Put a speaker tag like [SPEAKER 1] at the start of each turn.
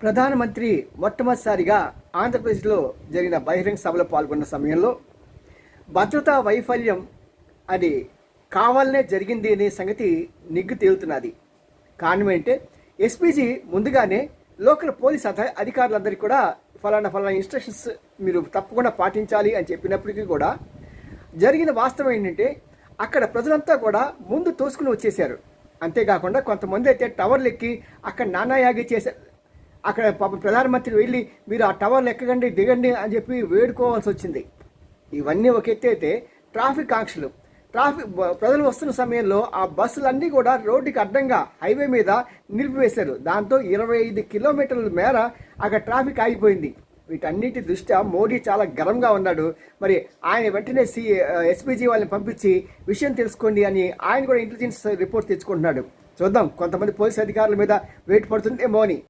[SPEAKER 1] ప్రధానమంత్రి మొట్టమొదటిసారిగా ఆంధ్రప్రదేశ్లో జరిగిన బహిరంగ సభలో పాల్గొన్న సమయంలో భద్రతా వైఫల్యం అది కావాలనే జరిగింది అనే సంగతి నిగ్గు తేలుతున్నది. కారణం ఏంటంటే ఎస్పీజీ ముందుగానే లోకల్ పోలీస్ అధికారులందరికీ కూడా ఫలానా ఇన్స్ట్రక్షన్స్ మీరు తప్పకుండా పాటించాలి అని చెప్పినప్పటికీ కూడా జరిగిన వాస్తవం ఏంటంటే అక్కడ ప్రజలంతా కూడా ముందు తోసుకుని వచ్చేసారు. అంతేకాకుండా కొంతమంది అయితే టవర్లు ఎక్కి అక్కడ నానాయాగి చేశారు. అక్కడ పాపం ప్రధానమంత్రి వెళ్ళి మీరు ఆ టవర్లు ఎక్కకండి దిగండి అని చెప్పి వేడుకోవాల్సి వచ్చింది. ఇవన్నీ ఒక ఎత్తు అయితే ట్రాఫిక్ ఆంక్షలు, ప్రజలు వస్తున్న సమయంలో ఆ బస్సులన్నీ కూడా రోడ్డుకి అడ్డంగా హైవే మీద నిలిపివేశారు. దాంతో 25 కిలోమీటర్ల మేర అక్కడ ట్రాఫిక్ ఆగిపోయింది. వీటన్నిటి దృష్ట్యా మోడీ చాలా గర్వంగా ఉన్నాడు. మరి ఆయన వెంటనే ఎస్పీజీ వాళ్ళని పంపించి విషయం తెలుసుకోండి అని ఆయన కూడా ఇంటెలిజెన్స్ రిపోర్ట్ తెచ్చుకుంటున్నాడు. చూద్దాం కొంతమంది పోలీస్ అధికారుల మీద వేటు పడుతుందేమో అని.